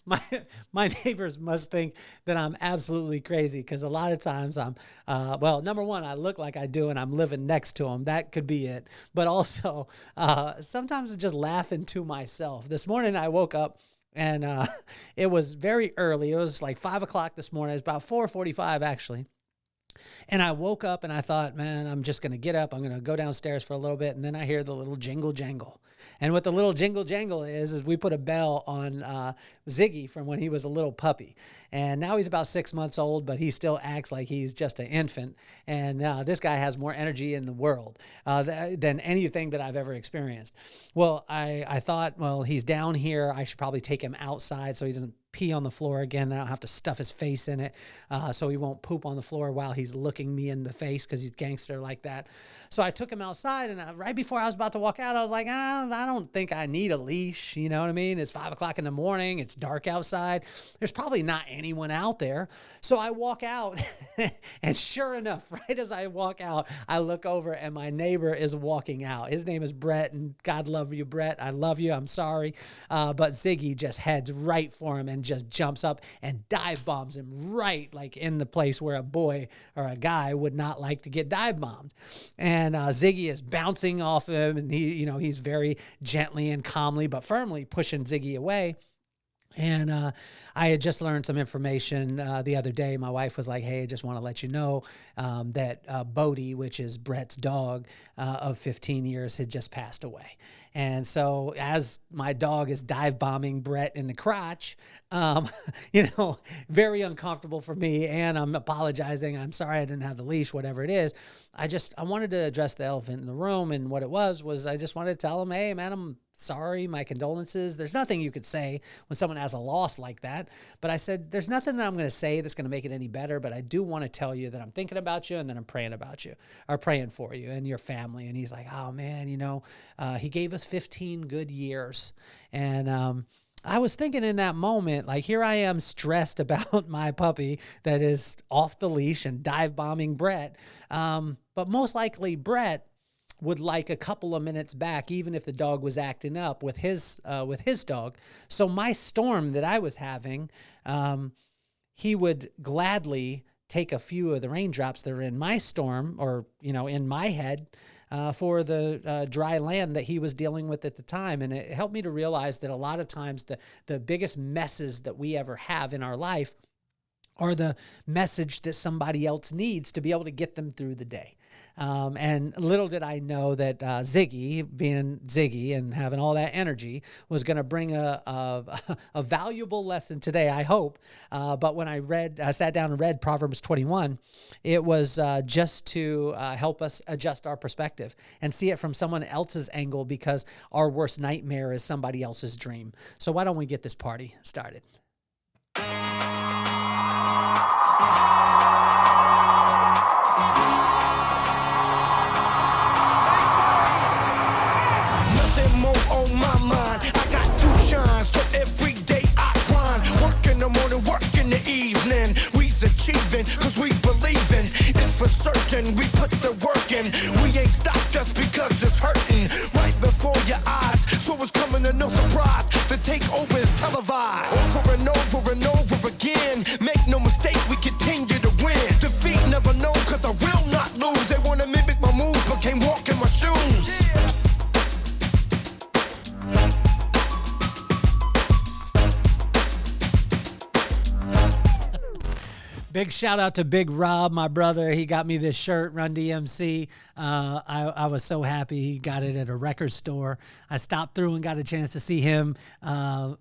my my neighbors must think that I'm absolutely crazy because a lot of times I'm, well, number one, I look like I do and I'm living next to them. That could be it. But also, sometimes I'm just laughing to myself. This morning I woke up and it was very early. It was like 5 o'clock this morning. It was about 4:45 actually. And I woke up and I thought, man, I'm just going to get up. I'm going to go downstairs for a little bit. And then I hear the little jingle jangle. And what the little jingle jangle is we put a bell on Ziggy from when he was a little puppy. And now he's about 6 months old, but he still acts like he's just an infant. And this guy has more energy in the world than anything that I've ever experienced. Well, I thought, well, he's down here. I should probably take him outside so he doesn't pee on the floor again. Then I don't have to stuff his face in it so he won't poop on the floor while he's looking me in the face because he's gangster like that. So I took him outside, and right before I was about to walk out, I was like, I don't think I need a leash. You know what I mean? It's 5 o'clock in the morning. It's dark outside. There's probably not anyone out there. So I walk out, and sure enough, right as I walk out, I look over, and my neighbor is walking out. His name is Brett, and God love you, Brett. I love you. I'm sorry. But Ziggy just heads right for him and just jumps up and dive bombs him right like in the place where a boy or a guy would not like to get dive bombed. And Ziggy is bouncing off him, and he's very gently and calmly but firmly pushing Ziggy away. And I had just learned some information the other day. My wife was like, hey, I just want to let you know that Bodie, which is Brett's dog of 15 years, had just passed away. And so as my dog is dive bombing Brett in the crotch, very uncomfortable for me. And I'm apologizing. I'm sorry I didn't have the leash, whatever it is. I wanted to address the elephant in the room. And what it was I just wanted to tell him, hey, man, I'm sorry, my condolences. There's nothing you could say when someone has a loss like that. But I said, there's nothing that I'm going to say that's going to make it any better. But I do want to tell you that I'm thinking about you and that I'm praying about you or praying for you and your family. And he's like, oh, man, he gave us 15 good years. And I was thinking in that moment, like, here I am stressed about my puppy that is off the leash and dive bombing Brett. But most likely Brett would like a couple of minutes back, even if the dog was acting up with his dog. So my storm that I was having, he would gladly take a few of the raindrops that are in my storm or, in my head for the dry land that he was dealing with at the time. And it helped me to realize that a lot of times the biggest messes that we ever have in our life are the message that somebody else needs to be able to get them through the day. And little did I know that Ziggy, being Ziggy and having all that energy, was going to bring a valuable lesson today, I hope. But when I sat down and read Proverbs 21, it was just to help us adjust our perspective and see it from someone else's angle, because our worst nightmare is somebody else's dream. So why don't we get this party started? Nothing more on my mind. I got to shine, so every day I grind. Work in the morning, work in the evening. We's achieving, cause we believing. It's for certain, we put the work in. We ain't stopped just because it's hurting. Right before your eyes, so it's coming to no surprise. The takeover is televised. Over and over and over again. Make no mistake, we continue to win. Defeat never known, cause I will not lose. They wanna mimic my moves, but can't walk in my shoes. Big shout out to Big Rob, my brother. He got me this shirt, Run DMC. I was so happy. He got it at a record store. I stopped through and got a chance to see him. I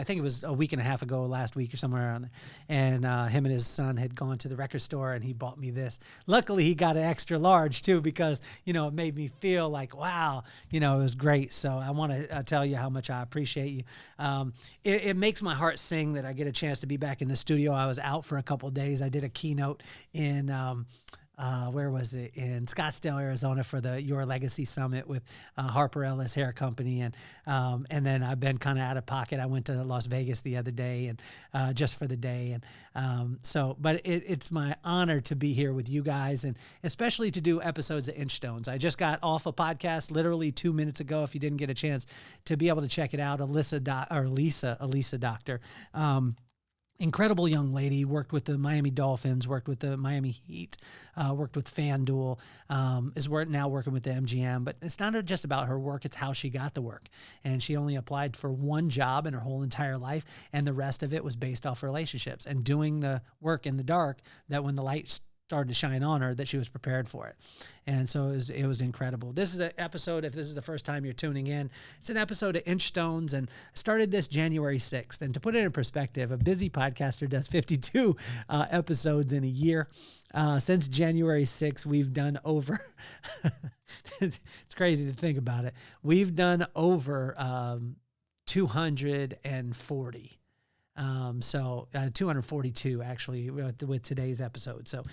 think it was a week and a half ago, last week or somewhere around there. And him and his son had gone to the record store and he bought me this. Luckily, he got an extra large too, because, it made me feel like, wow, it was great. So I want to tell you how much I appreciate you. It makes my heart sing that I get a chance to be back in the studio. I was out for a couple of days. I did a keynote in where was it, in Scottsdale, Arizona, for the Your Legacy Summit with Harper Ellis Hair Company, and then I've been kind of out of pocket. I went to Las Vegas the other day, and just for the day, and but it's my honor to be here with you guys, and especially to do episodes of Inchstones. I just got off a podcast literally 2 minutes ago. If you didn't get a chance to be able to check it out, Elisa Doctor. Incredible young lady, worked with the Miami Dolphins, worked with the Miami Heat, worked with FanDuel, is now working with the MGM. But it's not just about her work, it's how she got the work. And she only applied for one job in her whole entire life, and the rest of it was based off relationships and doing the work in the dark, that when the light started to shine on her, that she was prepared for it. And so it was incredible. This is an episode, if this is the first time you're tuning in, it's an episode of Inchstones, and I started this January 6th. And to put it in perspective, a busy podcaster does 52 episodes in a year. Since January 6th, we've done over, it's crazy to think about it, we've done over 240. 242 actually with today's episode. So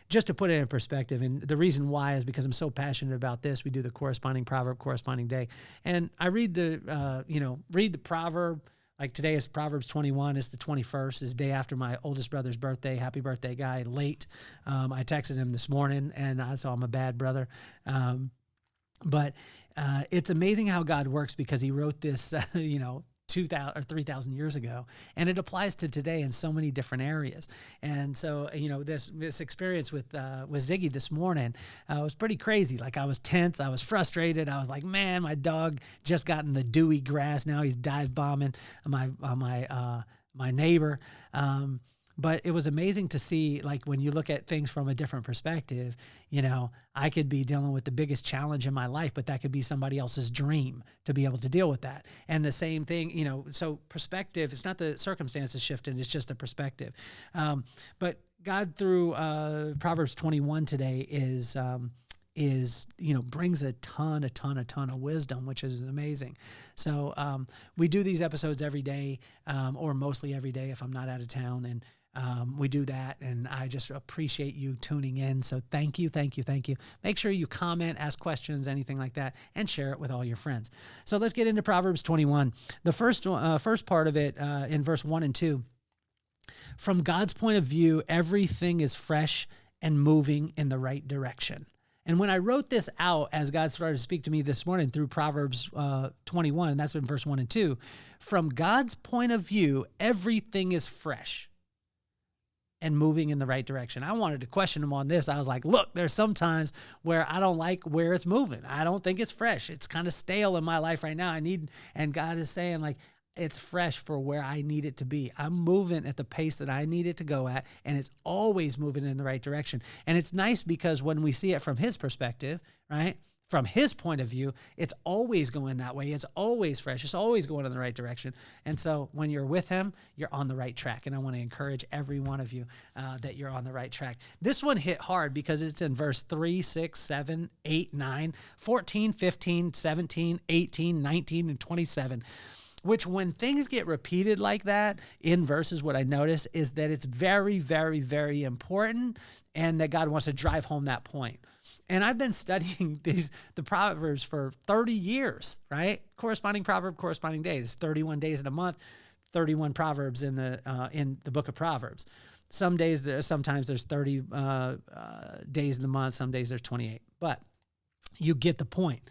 just to put it in perspective, and the reason why is because I'm so passionate about this. We do the corresponding proverb, corresponding day, and I read the proverb. Like today is Proverbs 21. It's the 21st. It's the day after my oldest brother's birthday. Happy birthday, guy, late. I texted him this morning, and so I'm a bad brother. But it's amazing how God works, because he wrote this, 2,000 or 3,000 years ago, and it applies to today in so many different areas. And so, this experience with Ziggy this morning was pretty crazy. Like, I was tense, I was frustrated. I was like, man, my dog just got in the dewy grass. Now he's dive bombing my neighbor. But it was amazing to see, like, when you look at things from a different perspective, I could be dealing with the biggest challenge in my life, but that could be somebody else's dream to be able to deal with that. And the same thing, so perspective, it's not the circumstances shifting, it's just the perspective. But God, through Proverbs 21 today, brings a ton of wisdom, which is amazing. So we do these episodes every day, or mostly every day if I'm not out of town, and we do that, and I just appreciate you tuning in. So thank you. Make sure you comment, ask questions, anything like that, and share it with all your friends. So let's get into Proverbs 21. The first part of it in verse 1 and 2. From God's point of view, everything is fresh and moving in the right direction. And when I wrote this out, as God started to speak to me this morning through Proverbs 21, and that's in verse 1 and 2, from God's point of view, everything is fresh and moving in the right direction. I wanted to question him on this. I was like, look, there's some times where I don't like where it's moving. I don't think it's fresh. It's kind of stale in my life right now. And God is saying, like, it's fresh for where I need it to be. I'm moving at the pace that I need it to go at, and it's always moving in the right direction. And it's nice because when we see it from his perspective, right, from his point of view, it's always going that way. It's always fresh. It's always going in the right direction. And so when you're with him, you're on the right track. And I want to encourage every one of you that you're on the right track. This one hit hard because it's in verse 3, 6, 7, 8, 9, 14, 15, 17, 18, 19, and 27. Which, when things get repeated like that in verses, what I notice is that it's very, very, very important, and that God wants to drive home that point. And I've been studying the Proverbs for 30 years, right? Corresponding proverb, corresponding days, 31 days in a month, 31 proverbs in the book of Proverbs. Sometimes there's 30 days in the month, some days there's 28, but you get the point.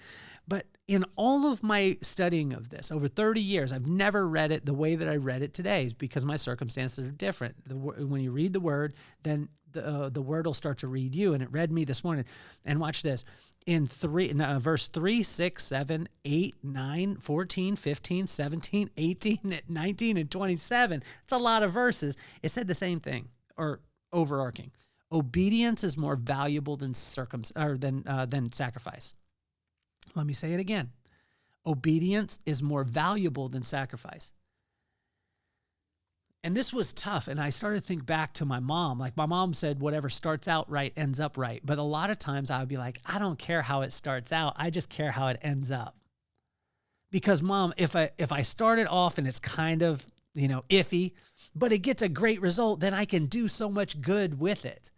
But in all of my studying of this over 30 years, I've never read it the way that I read it today, because my circumstances are different. When you read the word, then the word will start to read you. And it read me this morning. And watch this. In verse 3, 6, 7, 8, 9, 14, 15, 17, 18, 19, and 27. It's a lot of verses. It said the same thing, or overarching. Obedience is more valuable than sacrifice. Let me say it again. Obedience is more valuable than sacrifice. And this was tough. And I started to think back to my mom. Like, my mom said, whatever starts out right ends up right. But a lot of times I would be like, I don't care how it starts out. I just care how it ends up. Because, Mom, if I start it off and it's kind of, iffy, but it gets a great result, then I can do so much good with it.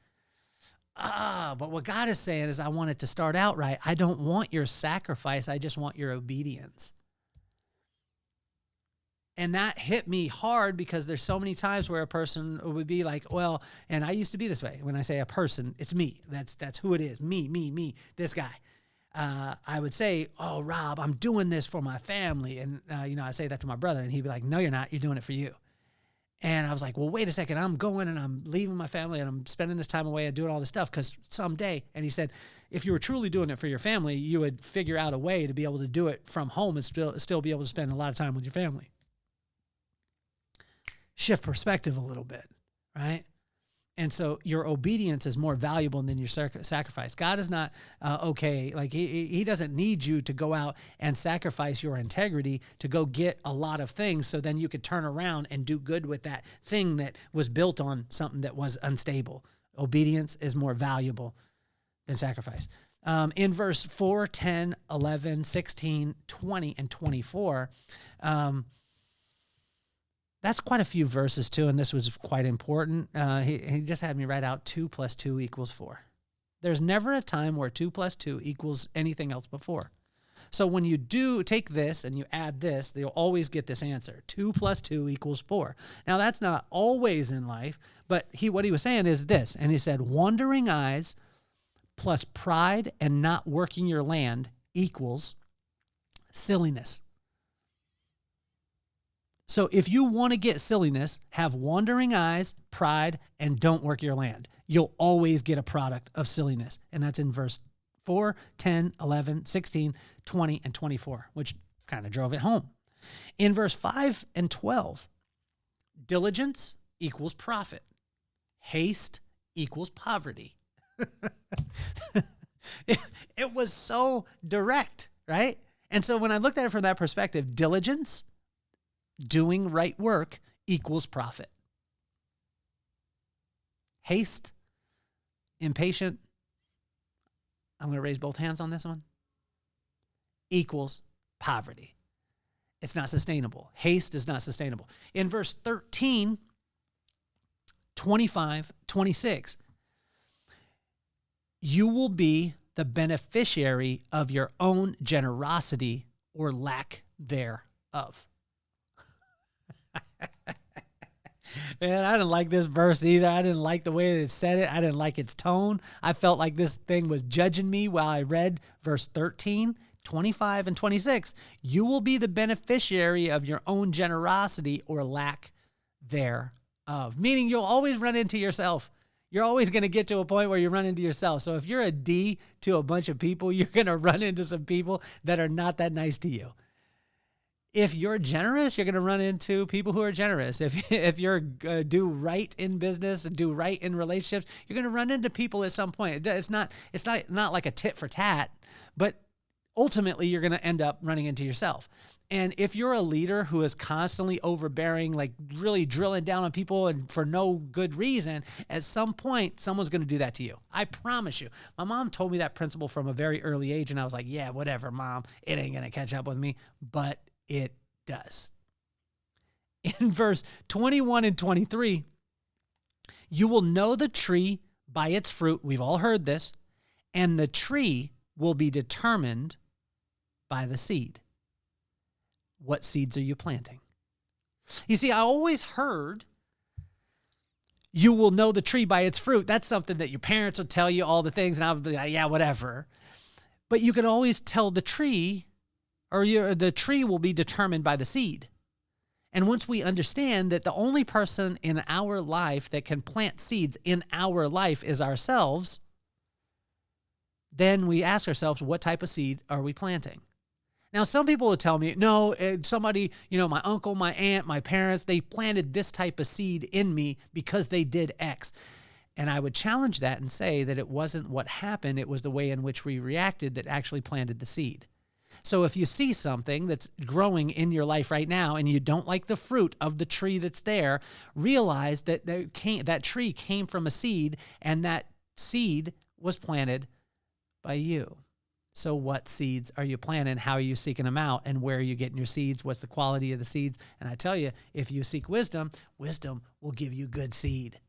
But what God is saying is, I want it to start out right. I don't want your sacrifice. I just want your obedience. And that hit me hard because there's so many times where a person would be like, well, and I used to be this way. When I say a person, it's me. That's who it is. Me, this guy. I would say, oh, Rob, I'm doing this for my family. And, I say that to my brother and he'd be like, no, you're not. You're doing it for you. And I was like, well, wait a second. I'm going and I'm leaving my family and I'm spending this time away and doing all this stuff because someday, and he said, if you were truly doing it for your family, you would figure out a way to be able to do it from home and still be able to spend a lot of time with your family. Shift perspective a little bit, right? And so your obedience is more valuable than your sacrifice. God is not okay. Like he doesn't need you to go out and sacrifice your integrity to go get a lot of things so then you could turn around and do good with that thing that was built on something that was unstable. Obedience is more valuable than sacrifice. In verse 4, 10, 11, 16, 20, and 24, that's quite a few verses too, and this was quite important. He just had me write out 2 + 2 = 4. There's never a time where 2 + 2 equals anything else before. So when you do take this and you add this, you'll always get this answer. 2 + 2 = 4. Now that's not always in life, but what he was saying is this, and he said, wandering eyes plus pride and not working your land equals silliness. So if you want to get silliness, have wandering eyes, pride, and don't work your land. You'll always get a product of silliness. And that's in verse 4, 10, 11, 16, 20, and 24, which kind of drove it home. In verse 5 and 12, diligence equals profit. Haste equals poverty. It was so direct, right? And so when I looked at it from that perspective, diligence, doing right work, equals profit. Haste, impatient, I'm going to raise both hands on this one, equals poverty. It's not sustainable. Haste is not sustainable. In verse 13, 25, 26, you will be the beneficiary of your own generosity or lack thereof. Man, I didn't like this verse either. I didn't like the way that it said it. I didn't like its tone. I felt like this thing was judging me while I read verse 13, 25, and 26. You will be the beneficiary of your own generosity or lack thereof. Meaning you'll always run into yourself. You're always going to get to a point where you run into yourself. So if you're a D to a bunch of people, you're going to run into some people that are not that nice to you. If you're generous, you're going to run into people who are generous. If you're do right in business and do right in relationships, you're going to run into people at some point. It's not like a tit for tat, but ultimately you're going to end up running into yourself. And if you're a leader who is constantly overbearing, like really drilling down on people and for no good reason, at some point, someone's going to do that to you. I promise you. My mom told me that principle from a very early age, and I was like, yeah, whatever, Mom. It ain't going to catch up with me. But it does. In verse 21 and 23, you will know the tree by its fruit. We've all heard this. And the tree will be determined by the seed. What seeds are you planting? You see, I always heard you will know the tree by its fruit. That's something that your parents will tell you all the things, and I'll be like, yeah, whatever. But you can always tell the tree, or the tree will be determined by the seed. And once we understand that the only person in our life that can plant seeds in our life is ourselves, then we ask ourselves, what type of seed are we planting? Now, some people will tell me, no, somebody, my uncle, my aunt, my parents, they planted this type of seed in me because they did X. And I would challenge that and say that it wasn't what happened. It was the way in which we reacted that actually planted the seed. So if you see something that's growing in your life right now and you don't like the fruit of the tree that's there, realize that that tree came from a seed, and that seed was planted by you. So what seeds are you planting? How are you seeking them out? And where are you getting your seeds? What's the quality of the seeds? And I tell you, if you seek wisdom, wisdom will give you good seed.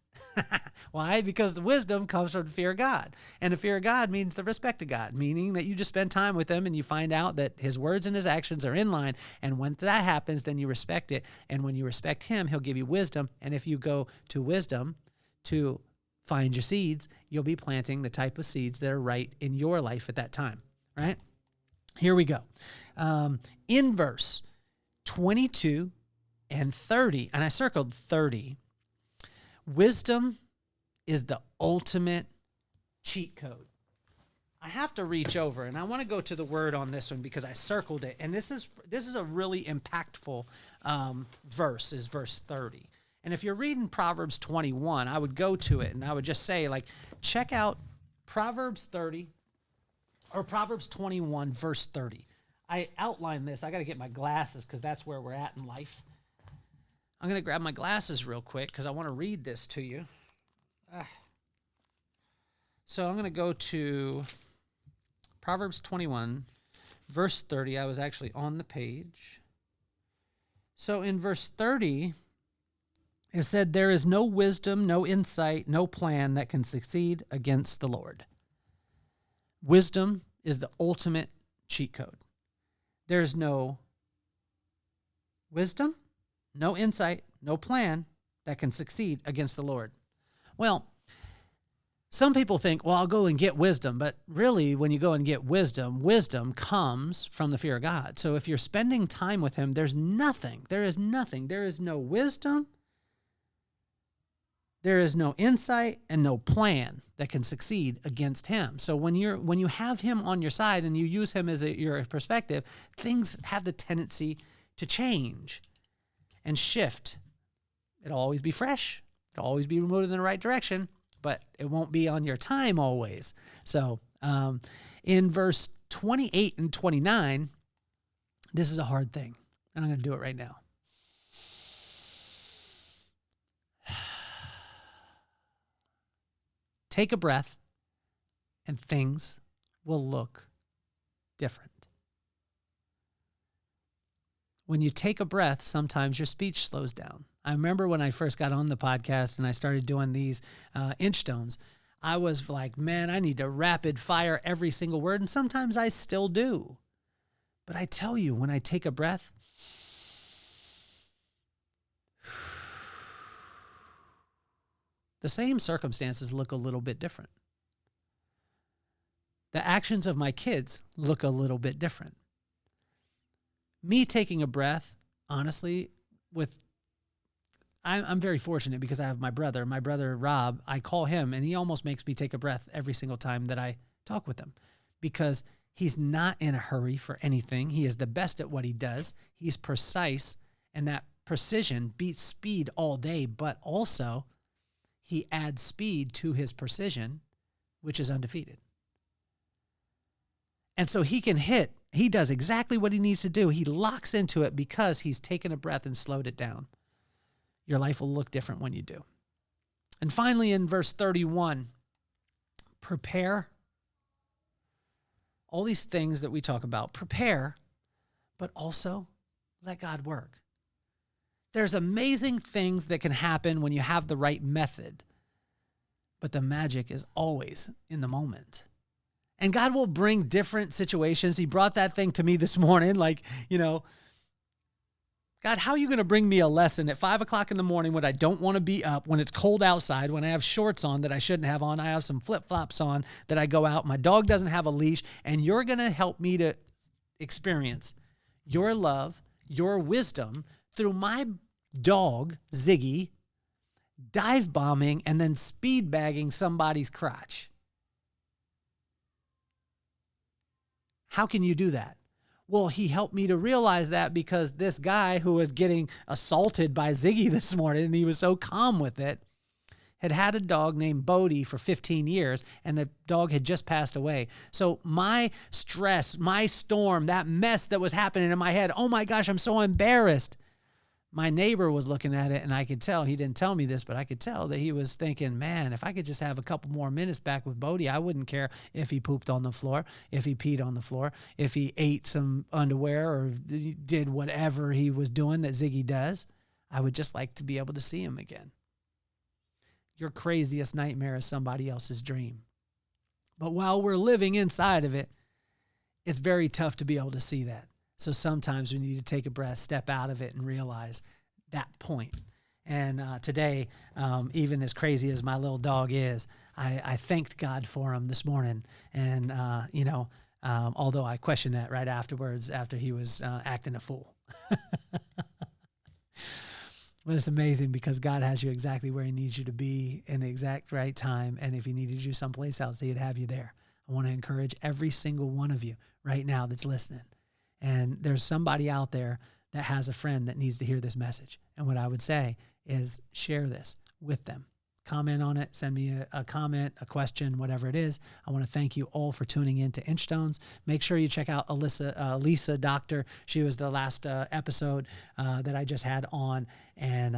Why? Because the wisdom comes from the fear of God. And the fear of God means the respect of God, meaning that you just spend time with him and you find out that his words and his actions are in line. And when that happens, then you respect it. And when you respect him, he'll give you wisdom. And if you go to wisdom to find your seeds, you'll be planting the type of seeds that are right in your life at that time, right? Here we go. In verse 22 and 30, and I circled 30, wisdom is the ultimate cheat code. I have to reach over, and I want to go to the word on this one because I circled it. And this is a really impactful verse, is verse 30. And if you're reading Proverbs 21, I would go to it, and I would just say, like, check out Proverbs 30, or Proverbs 21, verse 30. I outlined this. I got to get my glasses because that's where we're at in life. I'm going to grab my glasses real quick because I want to read this to you. So I'm going to go to Proverbs 21, verse 30. I was actually on the page. So in verse 30, it said, there is no wisdom, no insight, no plan that can succeed against the Lord. Wisdom is the ultimate cheat code. There's no wisdom, no insight, no plan that can succeed against the Lord. Well, some people think, well, I'll go and get wisdom. But really, when you go and get wisdom, wisdom comes from the fear of God. So if you're spending time with him, there's nothing. There is nothing. There is no wisdom. There is no insight and no plan that can succeed against him. So when you have him on your side and you use him as your perspective, things have the tendency to change and shift. It'll always be fresh. It'll always be moving in the right direction, but it won't be on your time always. So in verse 28 and 29, this is a hard thing, and I'm going to do it right now. Take a breath, and things will look different. When you take a breath, sometimes your speech slows down. I remember when I first got on the podcast and I started doing these Inchstones, I was like, man, I need to rapid fire every single word, and sometimes I still do. But I tell you, when I take a breath, the same circumstances look a little bit different. The actions of my kids look a little bit different. Me taking a breath, honestly, I'm very fortunate because I have my brother Rob. I call him, and he almost makes me take a breath every single time that I talk with him because he's not in a hurry for anything. He is the best at what he does. He's precise, and that precision beats speed all day, but also he adds speed to his precision, which is undefeated. And so he does exactly what he needs to do. He locks into it because he's taken a breath and slowed it down. Your life will look different when you do. And finally, in verse 31, prepare. All these things that we talk about, prepare, but also let God work. There's amazing things that can happen when you have the right method, but the magic is always in the moment. And God will bring different situations. He brought that thing to me this morning, like, God, how are you going to bring me a lesson at 5 o'clock in the morning when I don't want to be up, when it's cold outside, when I have shorts on that I shouldn't have on, I have some flip-flops on that I go out, my dog doesn't have a leash, and you're going to help me to experience your love, your wisdom through my dog, Ziggy, dive bombing and then speed bagging somebody's crotch. How can you do that? Well, he helped me to realize that because this guy who was getting assaulted by Ziggy this morning, and he was so calm with it, had a dog named Bodie for 15 years, and the dog had just passed away. So my stress, my storm, that mess that was happening in my head, oh my gosh, I'm so embarrassed. My neighbor was looking at it, and I could tell, he didn't tell me this, but I could tell that he was thinking, man, if I could just have a couple more minutes back with Bodie, I wouldn't care if he pooped on the floor, if he peed on the floor, if he ate some underwear or did whatever he was doing that Ziggy does. I would just like to be able to see him again. your craziest nightmare is somebody else's dream. But while we're living inside of it, it's very tough to be able to see that. So sometimes we need to take a breath, step out of it, and realize that point. And today, even as crazy as my little dog is, I thanked God for him this morning. And, although I questioned that right afterwards, after he was acting a fool. But it's amazing because God has you exactly where he needs you to be in the exact right time. And if he needed you someplace else, he'd have you there. I want to encourage every single one of you right now that's listening. And there's somebody out there that has a friend that needs to hear this message. And what I would say is share this with them. Comment on it, send me a comment, a question, whatever it is. I want to thank you all for tuning in to Inchstones. Make sure you check out Lisa Doctor. She was the last episode that I just had on, and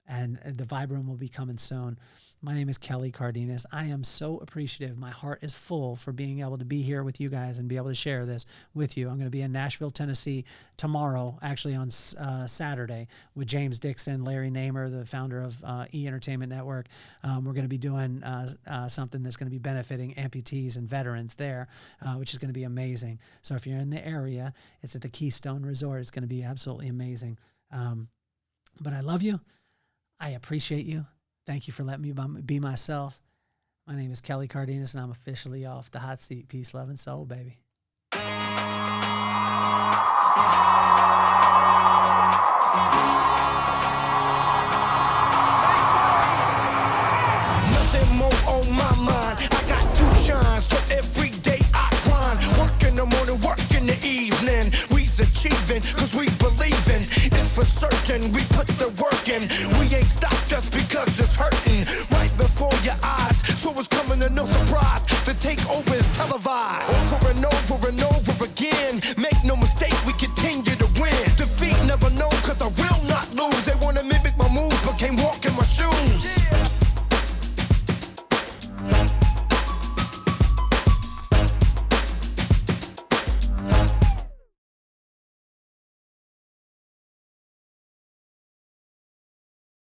the Vibe Room will be coming soon. My name is Kelly Cardenas. I am so appreciative. My heart is full for being able to be here with you guys and be able to share this with you. I'm going to be in Nashville, Tennessee tomorrow, actually on Saturday, with James Dixon, Larry Namer, the founder of E-Entertainment Network. We're going to be doing something that's going to be benefiting amputees and veterans there, which is going to be amazing. So if you're in the area, it's at the Keystone Resort. It's going to be absolutely amazing. But I love you. I appreciate you. Thank you for letting me be myself. My name is Kelly Cardenas, and I'm officially off the hot seat. Peace, love, and soul, baby. Nothing more on my mind. I got to shine, so every day I grind. Work in the morning, work in the evening. We's achieving, cause we believing. It's for certain, we put the work in. We ain't stopping.